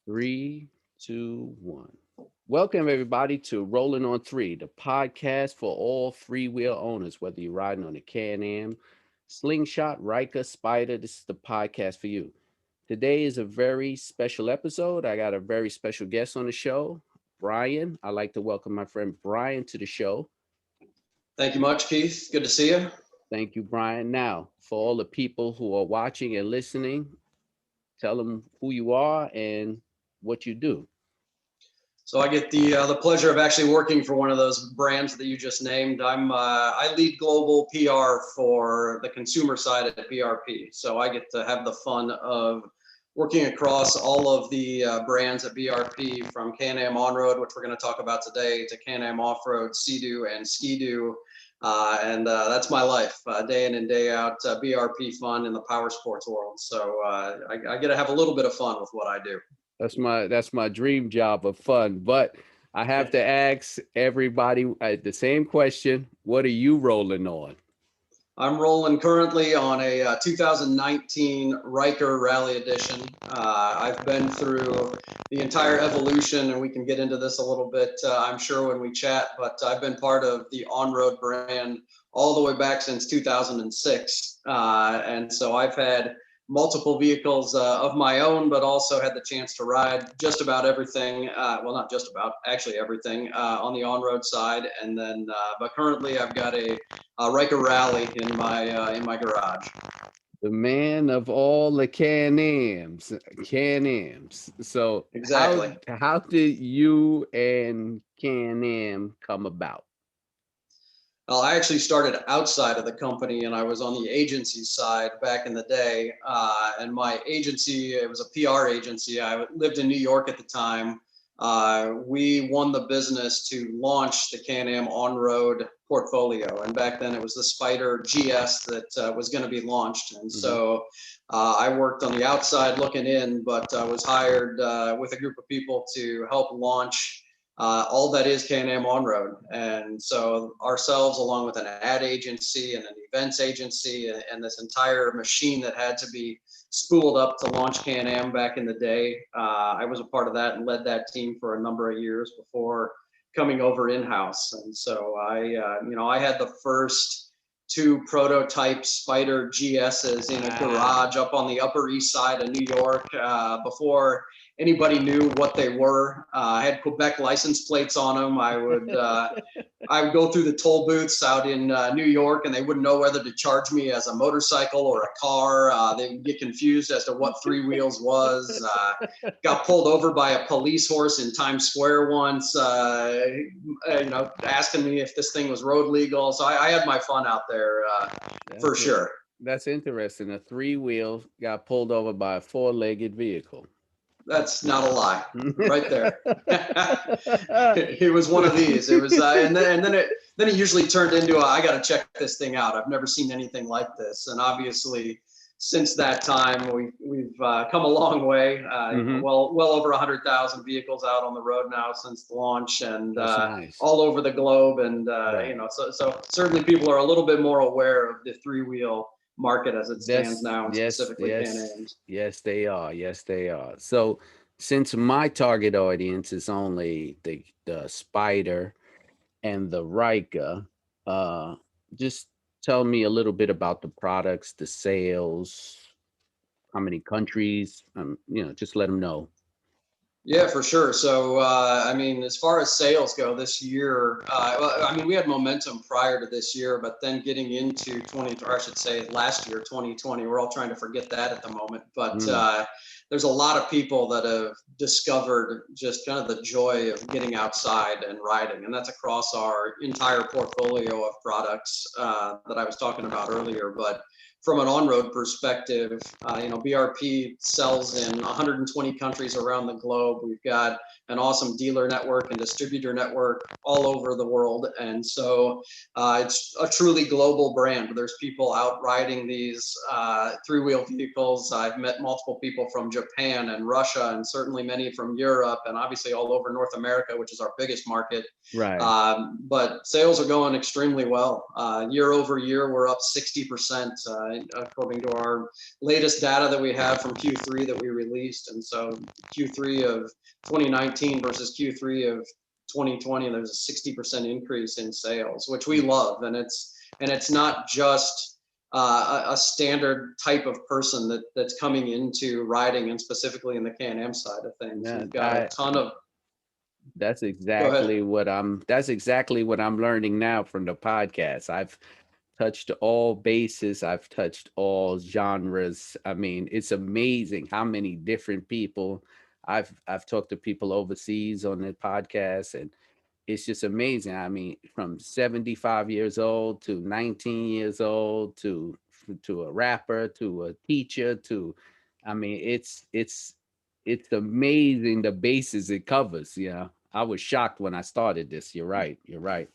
Three, two, one. Welcome, everybody, to Rolling on Three, the podcast for all three-wheel owners, whether you're riding on a Can-Am, Slingshot, Ryker, Spider. This is the podcast for you. Today is a very special episode. I got a very special guest on the show, Brian. I'd like to welcome my friend Brian to the show. Thank you much, Keith. Good to see you. Thank you, Brian. Now, for all the people who are watching and listening, tell them who you are and what you do. So I get the pleasure of actually working for one of those brands that you just named. I lead global PR for the consumer side at BRP. So I get to have the fun of working across all of the brands at BRP, from Can-Am On-Road, which we're going to talk about today, to Can-Am Off-Road, Sea-Doo, and Ski-Doo. And that's my life, day in and day out, BRP fun in the power sports world. So I get to have a little bit of fun with what I do. That's my dream job of fun. But I have to ask everybody the same question. What are you rolling on? I'm rolling currently on a 2019 Ryker Rally Edition. I've been through the entire evolution, and we can get into this a little bit, I'm sure, when we chat, but I've been part of the on-road brand all the way back since 2006. And so I've had multiple vehicles of my own, but also had the chance to ride just about everything. Well, not just about, actually everything on the on-road side. And then, but currently I've got a Ryker Rally in my garage. The man of all the Can-Ams. So exactly, how did you and Can-Am come about? Well, I actually started outside of the company, and I was on the agency side back in the day. And my agency, it was a PR agency. I lived in New York at the time. We won the business to launch the Can-Am on-road portfolio. And back then it was the Spider GS that was going to be launched. And so I worked on the outside looking in, but was hired with a group of people to help launch all that is Can-Am on-road. And so ourselves, along with an ad agency and an events agency, and this entire machine that had to be spooled up to launch Can-Am back in the day, I was a part of that and led that team for a number of years before coming over in-house. And so I had the first two prototype Spider GSs in a garage up on the Upper East Side of New York before anybody knew what they were. I had Quebec license plates on them. I would go through the toll booths out in New York, and they wouldn't know whether to charge me as a motorcycle or a car. They would get confused as to what three wheels was. Got pulled over by a police horse in Times Square once, asking me if this thing was road legal. So I had my fun out there for sure. That's interesting. A three-wheel got pulled over by a four-legged vehicle. That's not a lie, right there. It was one of these. It was, and then it usually turned into I got to check this thing out. I've never seen anything like this. And obviously, since that time, we've come a long way. Well over 100,000 vehicles out on the road now since the launch, and nice. All over the globe. And right. So certainly people are a little bit more aware of the three-wheel market as it stands now, and specifically Can-Ams. Yes, they are. So since my target audience is only the Spider and the Ryker, just tell me a little bit about the products, the sales, how many countries, just let them know. Yeah, for sure. So, as far as sales go this year, we had momentum prior to this year, but then getting into last year, 2020, we're all trying to forget that at the moment. But there's a lot of people that have discovered just kind of the joy of getting outside and riding. And that's across our entire portfolio of products that I was talking about earlier. But from an on-road perspective, BRP sells in 120 countries around the globe. We've got an awesome dealer network and distributor network all over the world. And so it's a truly global brand. There's people out riding these three-wheel vehicles. I've met multiple people from Japan and Russia, and certainly many from Europe, and obviously all over North America, which is our biggest market. Right. But sales are going extremely well. Year over year, we're up 60% according to our latest data that we have from Q3 that we released. And so Q3 of 2019 versus Q3 of 2020, there's a 60% increase in sales, which we love. And it's not just a standard type of person that's coming into riding, and specifically in the Can-Am side of things. Yeah, We've got a ton of. that's Go ahead. exactly what I'm learning now from the podcast. I've touched all bases, I've touched all genres. I mean, it's amazing how many different people I've talked to people overseas on the podcast, and it's just amazing. I mean, from 75 years old to 19 years old to a rapper to a teacher to, I mean, it's amazing the bases it covers. I was shocked when I started this. You're right. You're right.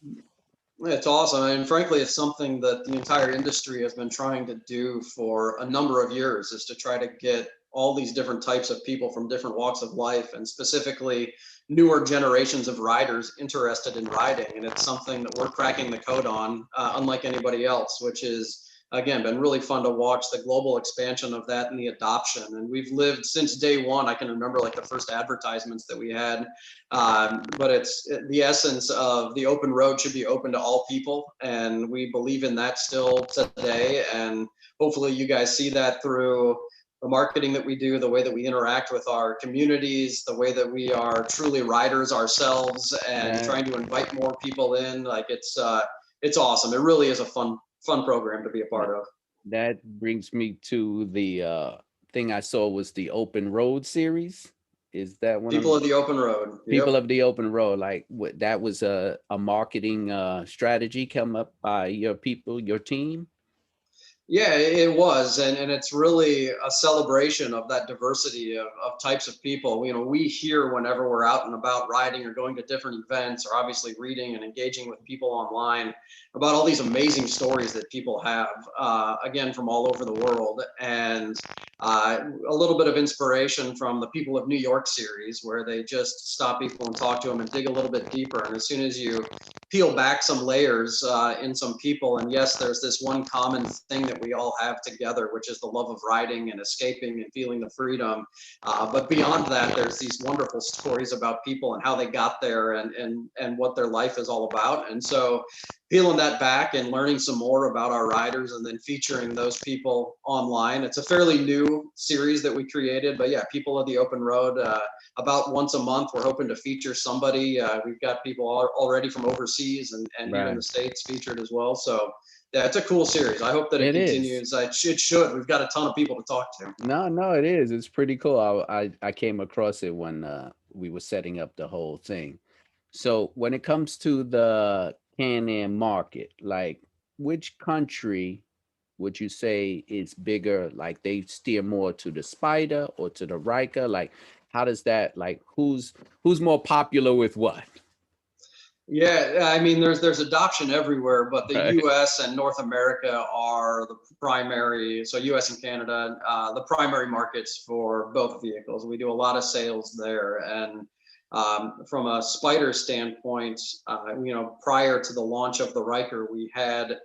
It's awesome. And frankly, it's something that the entire industry has been trying to do for a number of years, is to try to get all these different types of people from different walks of life, and specifically newer generations of riders interested in riding. And it's something that we're cracking the code on, unlike anybody else, which is, again, been really fun to watch the global expansion of that and the adoption. And we've lived since day one. I can remember like the first advertisements that we had, but it's the essence of the open road should be open to all people. And we believe in that still today. And hopefully you guys see that through the marketing that we do, the way that we interact with our communities, the way that we are truly riders ourselves, and That trying to invite more people in. Like it's awesome. It really is a fun program to be a part of. that brings me to the thing I saw was the Open Road series. Is that one People I'm of the open road. People Yep. of the Open Road? Like what, that was a marketing strategy come up by your people, your team? Yeah, it was, and it's really a celebration of that diversity of types of people. We hear whenever we're out and about riding or going to different events, or obviously reading and engaging with people online, about all these amazing stories that people have, again, from all over the world. And a little bit of inspiration from the People of New York series, where they just stop people and talk to them and dig a little bit deeper. And as soon as you peel back some layers in some people, and yes, there's this one common thing that we all have together, which is the love of riding and escaping and feeling the freedom. But beyond that, there's these wonderful stories about people and how they got there, and what their life is all about. And so peeling that back and learning some more about our riders, and then featuring those people online. It's a fairly new series that we created, but yeah, People of the Open Road, about once a month, we're hoping to feature somebody. We've got people already from overseas, and even Right. the States featured as well. So yeah, it's a cool series. I hope that it It is. continues. It should. We've got a ton of people to talk to. No, no, it is. It's pretty cool. I came across it when we were setting up the whole thing. So when it comes to the Can-Am market, like which country would you say is bigger? Like they steer more to the Spider or to the Ryker? Like how does that, like who's more popular with what? Yeah, I mean, there's adoption everywhere, but the Right. U.S. and North America are the primary. So U.S. and Canada, the primary markets for both vehicles. We do a lot of sales there, and from a Spider standpoint, prior to the launch of the Ryker, we had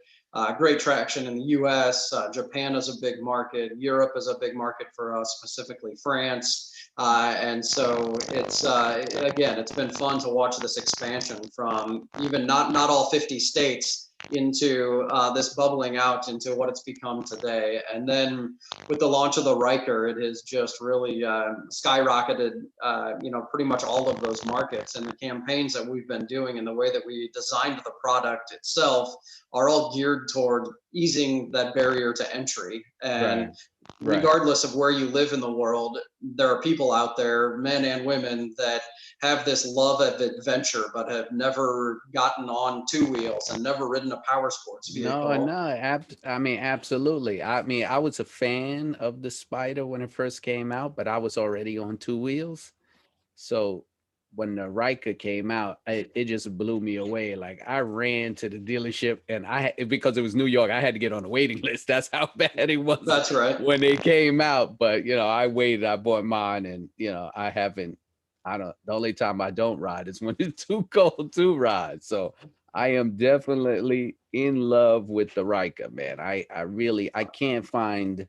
great traction in the U.S. Japan is a big market. Europe is a big market for us, specifically France. And so it's again, it's been fun to watch this expansion from even not all 50 states into this bubbling out into what it's become today. And then with the launch of the Ryker, it has just really skyrocketed, pretty much all of those markets. And the campaigns that we've been doing and the way that we designed the product itself are all geared toward easing that barrier to entry. And Right. Right. regardless of where you live in the world, there are people out there, men and women, that have this love of adventure but have never gotten on two wheels and never ridden a power sports No, vehicle. no, I mean, absolutely. I mean, I was a fan of the Spider when it first came out, but I was already on two wheels. So when the Ryker came out, it just blew me away. Like I ran to the dealership, and because it was New York, I had to get on the waiting list. That's how bad it was That's right. when they came out. But I waited. I bought mine, and I haven't. I don't. The only time I don't ride is when it's too cold to ride. So I am definitely in love with the Ryker, man. I really I can't find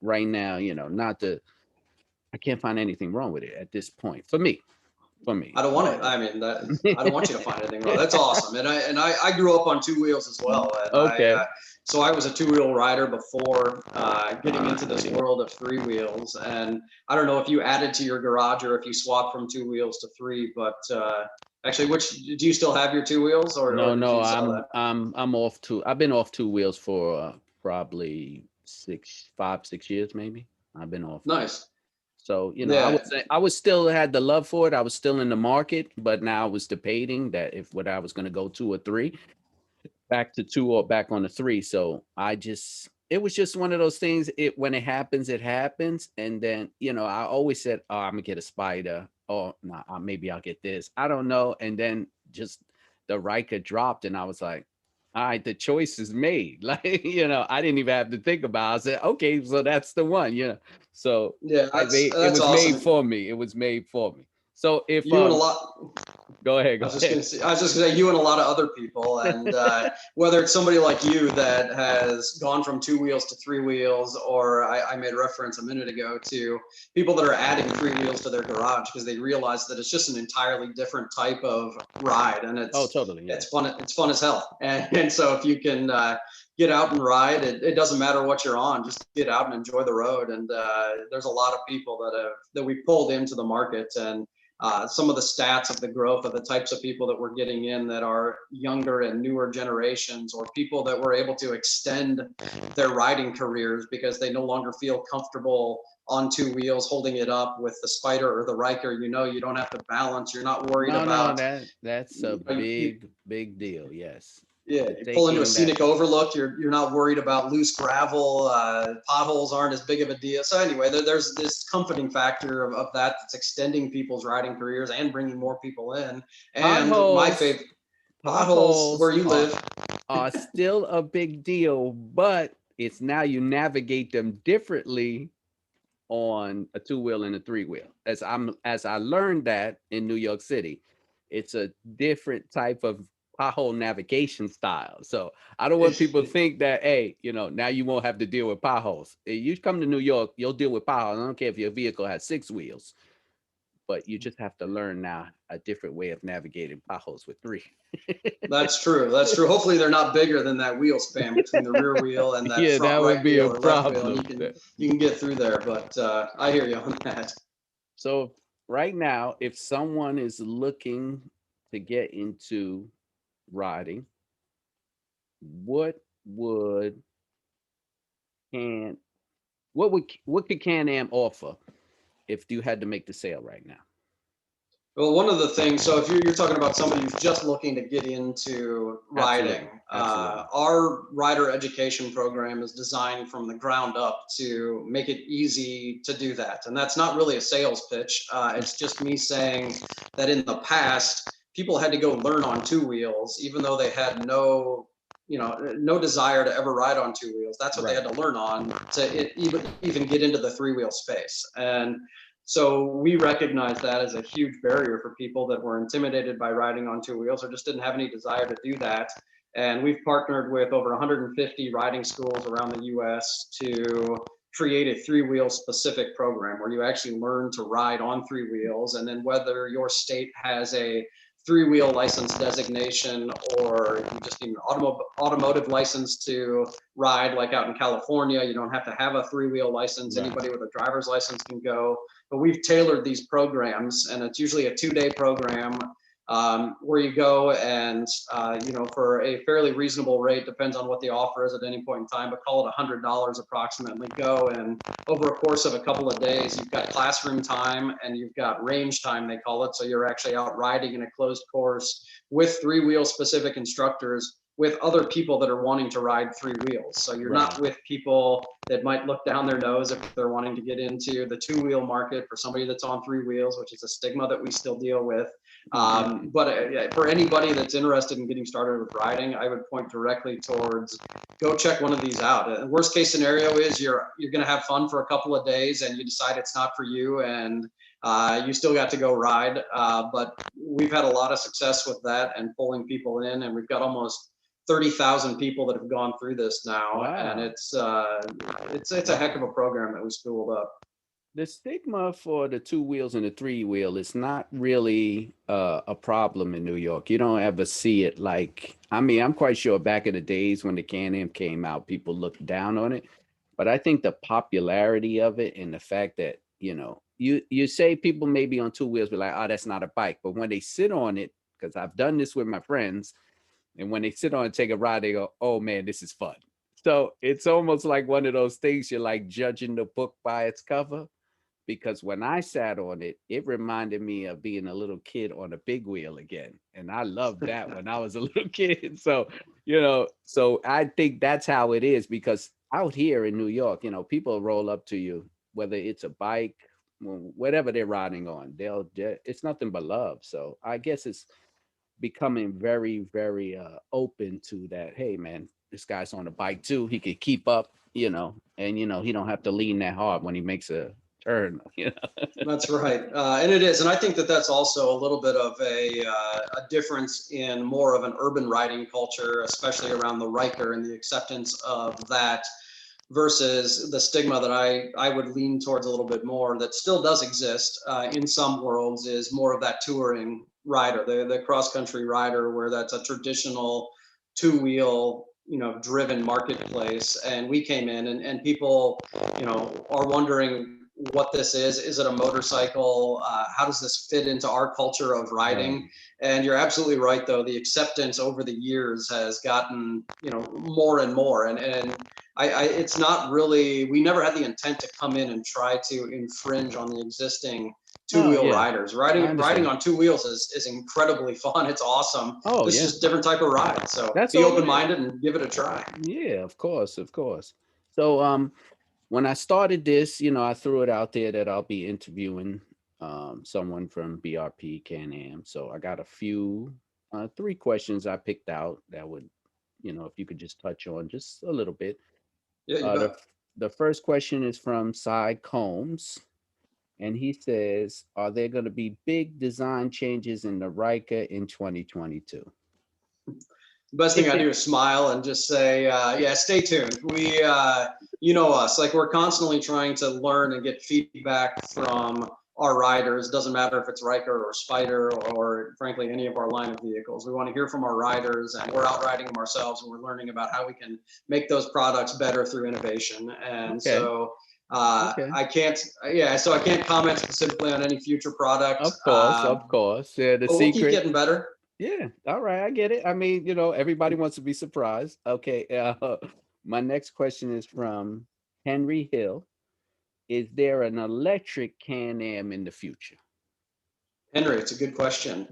right now, not the I can't find anything wrong with it at this point. For me. For me. I don't want But it. I mean, I don't want you to find anything wrong. That's awesome. And I grew up on two wheels as well. And okay. so I was a two-wheel rider before getting into this world of three wheels. And I don't know if you added to your garage or if you swapped from two wheels to three, but actually, which do you still have your two wheels, or No, did no, you sell I'm that? I'm I'm off two. I've been off two wheels for probably 6 maybe. I've been off two. Nice. So, Yeah. I was still had the love for it. I was still in the market, but now I was debating that if whether I was going to go two or three, back to two or back on the three. So it was just one of those things. When it happens, it happens. And then, I always said, oh, I'm gonna get a spider. Oh, no, maybe I'll get this. I don't know. And then just the Riker dropped, and I was like, all right, the choice is made. Like, I didn't even have to think about it. I said, okay, so that's the one. So Yeah, it that's was made awesome. for me. It was made for me. So if You and a lot. go ahead, I go was just ahead. gonna say, I was just gonna say, you and a lot of other people, and whether it's somebody like you that has gone from two wheels to three wheels, or I made reference a minute ago to people that are adding three wheels to their garage because they realize that it's just an entirely different type of ride, and Oh, it's totally, it's yes. fun. It's fun as hell, and so if you can get out and ride, it doesn't matter what you're on, just get out and enjoy the road. And there's a lot of people that we pulled into the market, and some of the stats of the growth of the types of people that we're getting in that are younger and newer generations, or people that were able to extend their riding careers because they no longer feel comfortable on two wheels holding it up with the Spider or the Ryker. You don't have to balance. You're not worried No, no, about that's a you, big, big deal. Yes, yeah, you pull into a taking that. scenic overlook. You're not worried about loose gravel. Potholes aren't as big of a deal. So anyway, there's this comforting factor of that that's extending people's riding careers and bringing more people in. And my Potholes, favorite, potholes potholes where you are live. are still a big deal, but it's now you navigate them differently on a two wheel and a three wheel. As I learned that in New York City, it's a different type of pothole navigation style. So I don't want people to think that, hey, now you won't have to deal with potholes. You come to New York, you'll deal with potholes. I don't care if your vehicle has six wheels, but you just have to learn now a different way of navigating potholes with three. That's true. That's true. Hopefully they're not bigger than that wheel span between the rear wheel and that Yeah, front that would right be a wheel or left wheel, and problem. you can get through there. But I hear you on that. So right now, if someone is looking to get into riding, what would can what could Can Am offer if you had to make the sale right now? Well, one of the things, so if you're talking about somebody who's just looking to get into riding, Absolutely, absolutely. our rider education program is designed from the ground up to make it easy to do that. And that's not really a sales pitch. It's just me saying that in the past, people had to go learn on two wheels, even though they had no desire to ever ride on two wheels. That's what they had Right. to learn on to even get into the three wheel space. And so we recognize that as a huge barrier for people that were intimidated by riding on two wheels or just didn't have any desire to do that. And we've partnered with over 150 riding schools around the US to create a three-wheel specific program where you actually learn to ride on three wheels. And then whether your state has a three-wheel license designation, or you just need an automotive license to ride, like out in California, you don't have to have a three-wheel license. Right. Anybody with a driver's license can go. But we've tailored these programs, and it's usually a 2-day program where you go and, for a fairly reasonable rate, depends on what the offer is at any point in time, but call it $100 approximately, go. And over a course of a couple of days, you've got classroom time and you've got range time, they call it. So you're actually out riding in a closed course with three-wheel specific instructors with other people that are wanting to ride three wheels. So you're Right. not with people that might look down their nose if they're wanting to get into the two-wheel market for somebody that's on three wheels, which is a stigma that we still deal with. But for anybody that's interested in getting started with riding, I would point directly towards go check one of these out. Worst case scenario is you're going to have fun for a couple of days and you decide it's not for you, and You still got to go ride, but we've had a lot of success with that and pulling people in, and we've got almost 30,000 people that have gone through this now, and Wow. it's a heck of a program that we spooled up. The stigma for the two wheels and the three wheel is not really a problem in New York. You don't ever see it like, I mean, I'm quite sure back in the days when the Can-Am came out, people looked down on it. But I think the popularity of it and the fact that, you say people maybe on two wheels be like, oh, that's not a bike. But when they sit on it, because I've done this with my friends, and when they sit on and take a ride, they go, oh man, this is fun. So it's almost like one of those things you're like judging the book by its cover, because when I sat on it, it reminded me of being a little kid on a big wheel again. And I loved that when I was a little kid. So, so I think that's how it is, because out here in New York, people roll up to you, whether it's a bike, whatever they're riding on, it's nothing but love. So I guess it's becoming very, very open to that. Hey, man, this guy's on a bike too. He could keep up, and he don't have to lean that hard when he makes a turn. That's right, and it is, and I think that that's also a little bit of a difference in more of an urban riding culture, especially around the Ryker and the acceptance of that, versus the stigma that I would lean towards a little bit more, that still does exist in some worlds, is more of that touring rider, the cross country rider, where that's a traditional two wheel driven marketplace. And we came in, and people are wondering what this is. Is it a motorcycle? How does this fit into our culture of Right. riding? And you're absolutely right, though. The acceptance over the years has gotten, more and more. And it's not really, we never had the intent to come in and try to infringe on the existing Oh two-wheel yeah, riders. I Riding understand. on two wheels is incredibly fun. It's awesome. Oh This is yeah, just a different type of ride. So that's be all it is. open-minded and give it a try. Yeah, of course, of course. So when I started this, I threw it out there that I'll be interviewing someone from BRP Can-Am. So I got a few, three questions I picked out that would, if you could just touch on just a little bit. Yeah, you Uh, the bet. the first question is from Cy Combs, and he says, "Are there going to be big design changes in the Ryker in 2022?" The best thing I do is smile and just say, yeah, stay tuned. You know us, like we're constantly trying to learn and get feedback from our riders. It doesn't matter if it's Riker or Spider or frankly any of our line of vehicles. We want to hear from our riders, and we're out riding them ourselves, and we're learning about how we can make those products better through innovation. And Okay, so okay. I can't, yeah, so I can't comment specifically on any future product, Of course. Yeah, the but we'll keep secret. getting better. Yeah, all right, I get it. I mean, everybody wants to be surprised. Okay, my next question is from Henry Hill. Is there an electric Can-Am in the future? Henry, it's a good question.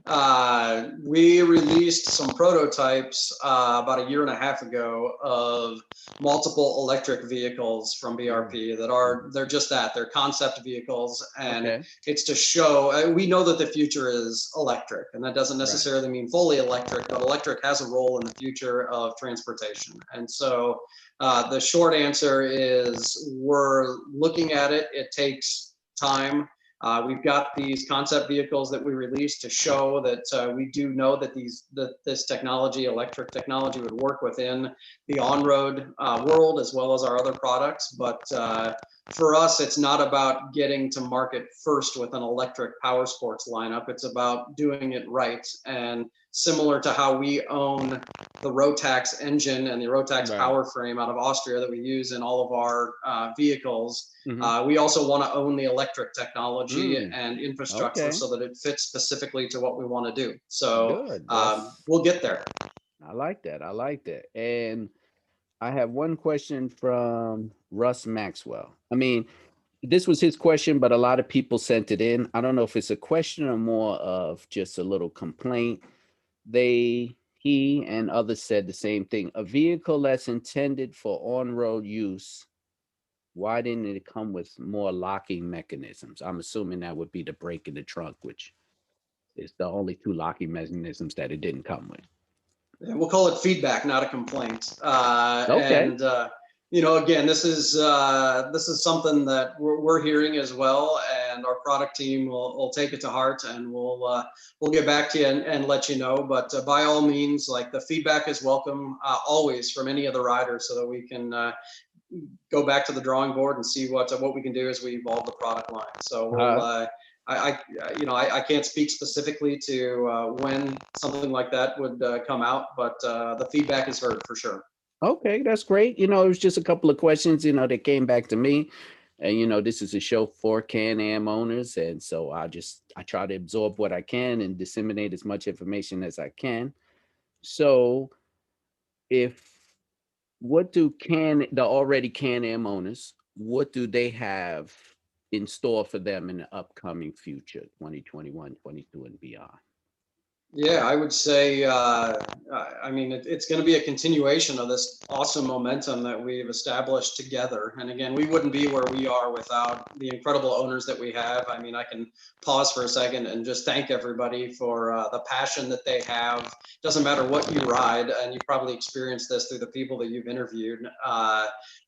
We released some prototypes about a year and a half ago of multiple electric vehicles from Mm, BRP that mhm. they're just that, they're concept vehicles. And Okay, it's to show, we know that the future is electric, and that doesn't right. necessarily mean fully electric, but electric has a role in the future of transportation. And so the short answer is we're looking at it. It takes time. We've got these concept vehicles that we released to show that we do know that this technology, electric technology, would work within the on-road world as well as our other products. But for us, it's not about getting to market first with an electric power sports lineup. It's about doing it right. And similar to how we own the Rotax engine and the Rotax Right. power frame out of Austria that we use in all of our vehicles, Mm-hmm. we also want to own the electric technology Mm, and infrastructure okay. so that it fits specifically to what we want to do. So Good. That's we'll get there. I like that. I like that. And I have one question from Russ Maxwell. I mean, this was his question, but a lot of people sent it in. I don't know if it's a question or more of just a little complaint. He and others said the same thing. A vehicle that's intended for on-road use, why didn't it come with more locking mechanisms? I'm assuming that would be the brake in the trunk, which is the only two locking mechanisms that it didn't come with. We'll call it feedback, not a complaint. Okay. And again, this is something that we're hearing as well. and our product team will take it to heart, and we'll get back to you and let you know. But by all means, like, the feedback is welcome always from any of the riders, so that we can go back to the drawing board and see what we can do as we evolve the product line. So we'll. Uh, I can't speak specifically to when something like that would come out, but the feedback is heard for sure. okay, that's great. It was just a couple of questions, that came back to me. And this is a show for Can-Am owners, and so I try to absorb what I can and disseminate as much information as I can. So, if what do can the already Can-Am owners, what do they have in store for them in the upcoming future, 2021, 22, and beyond? Yeah, I would say, I mean, it's going to be a continuation of this awesome momentum that we've established together. And again, we wouldn't be where we are without the incredible owners that we have. I mean, I can pause for a second and just thank everybody for the passion that they have. Doesn't matter what you ride, and you've probably experienced this through the people that you've interviewed.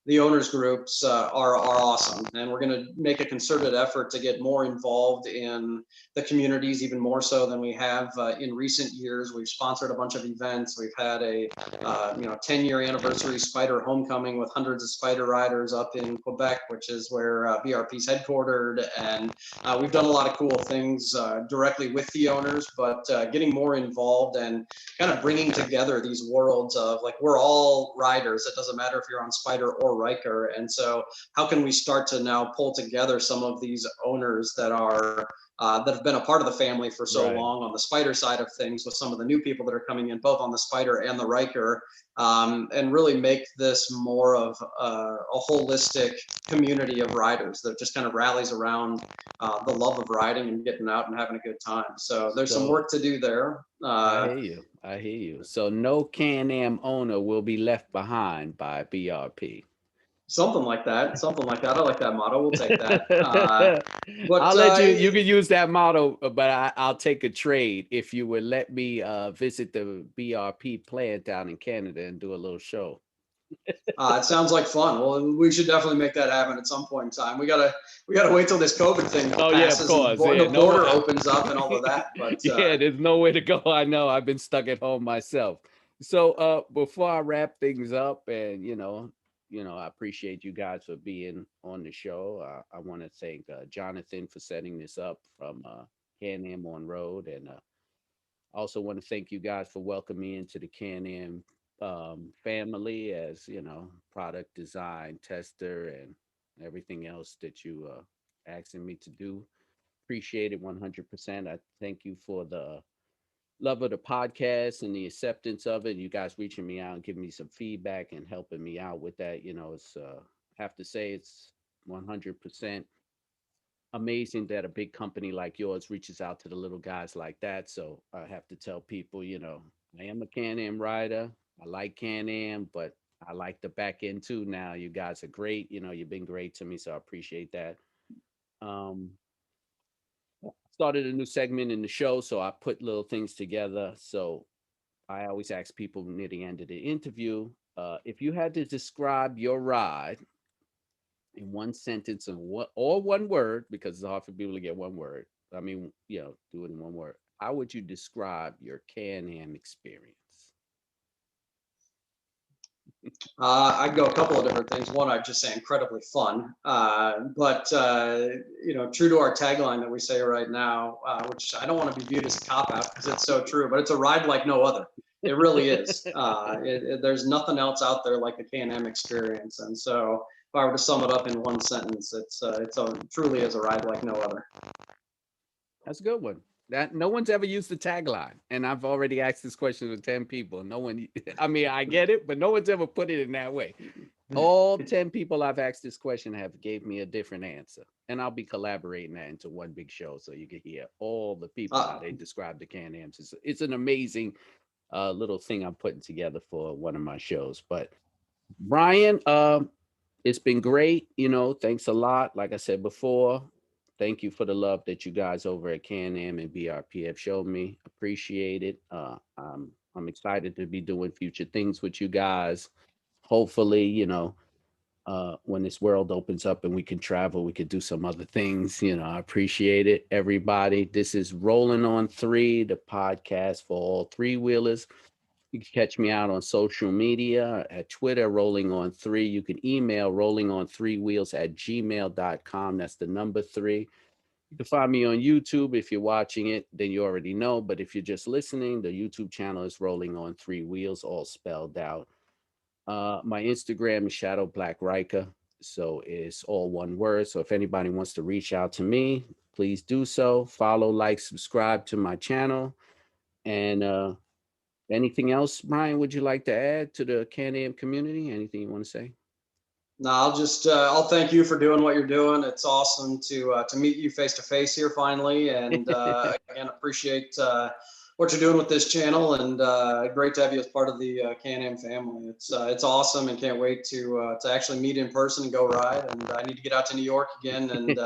The owners groups are awesome, and we're going to make a concerted effort to get more involved in the communities, even more so than we have in recent years. We've sponsored a bunch of events. We've had a 10-year anniversary Spider homecoming with hundreds of Spider riders up in Quebec, which is where BRP is headquartered, and we've done a lot of cool things directly with the owners, but getting more involved and kind of bringing together these worlds of, like, we're all riders. It doesn't matter if you're on Spider or Ryker, and so how can we start to now pull together some of these owners that have been a part of the family for so Right. long on the Spider side of things, with some of the new people that are coming in, both on the Spider and the Ryker, and really make this more of a holistic community of riders that just kind of rallies around the love of riding and getting out and having a good time. So there's some So work to do there. I hear you. I hear you. So no Can-Am owner will be left behind by BRP. Something like that. Something like that. I like that motto. We'll take that. But I'll let you can use that motto, but I'll take a trade if you would let me visit the BRP plant down in Canada and do a little show. It sounds like fun. Well, we should definitely make that happen at some point in time. We gotta wait till this COVID thing Oh yeah, of passes and course. Yeah, the no more. border opens up and all of that. But Yeah, there's nowhere to go. I know. I've been stuck at home myself. So before I wrap things up, and I appreciate you guys for being on the show. I want to thank Jonathan for setting this up from Can-Am on Road, and I also want to thank you guys for welcoming me into the Can-Am family as, product design tester and everything else that you asking me to do. Appreciate it 100%. I thank you for the love of the podcast and the acceptance of it. You guys reaching me out and giving me some feedback and helping me out with that. It's have to say it's 100% amazing that a big company like yours reaches out to the little guys like that. So I have to tell people, I am a Can-Am rider. I like Can-Am, but I like the back end too now. You guys are great. You've been great to me, so I appreciate that. Um, Started a new segment in the show, so I put little things together. So I always ask people near the end of the interview, if you had to describe your ride in one sentence of what or one word, because it's hard for people to get one word. I mean, do it in one word. How would you describe your Can-Am experience? I'd go a couple of different things. One, I'd just say incredibly fun. But true to our tagline that we say right now, which I don't want to be viewed as a cop out because it's so true, but it's a ride like no other. It really is. There's nothing else out there like the Can-Am experience. And so, if I were to sum it up in one sentence, truly is a ride like no other. That's a good one. That no one's ever used the tagline, and I've already asked this question to 10 people. No one, I mean, I get it, but no one's ever put it in that way. All 10 people I've asked this question have gave me a different answer, and I'll be collaborating that into one big show so you can hear all the people how Uh, they describe the Can-Ams. It's an amazing little thing I'm putting together for one of my shows. But Brian, it's been great. Thanks a lot. Like I said before, thank you for the love that you guys over at Can-Am and BRP have showed me. Appreciate it. I'm excited to be doing future things with you guys. Hopefully, when this world opens up and we can travel, we could do some other things. I appreciate it, everybody. This is Rolling on Three, the podcast for all three wheelers. You can catch me out on social media at Twitter, Rolling on Three. You can email rollingon3wheels@gmail.com. That's the number three. You can find me on YouTube. If you're watching it, then you already know. But if you're just listening, the YouTube channel is Rolling on Three Wheels, all spelled out. My Instagram is Shadow Black Ryker. So it's all one word. So if anybody wants to reach out to me, please do so. Follow, like, subscribe to my channel. And anything else, Brian, would you like to add to the Can-Am community? Anything you want to say? No, I'll thank you for doing what you're doing. It's awesome to meet you face to face here finally, and again appreciate what you're doing with this channel, and great to have you as part of the Can-Am family. It's awesome, and can't wait to actually meet in person and go ride. And I need to get out to New York again and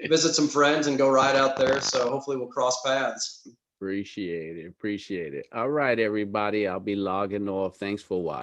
visit some friends and go ride out there. So hopefully we'll cross paths. Appreciate it. Appreciate it. All right, everybody. I'll be logging off. Thanks for watching.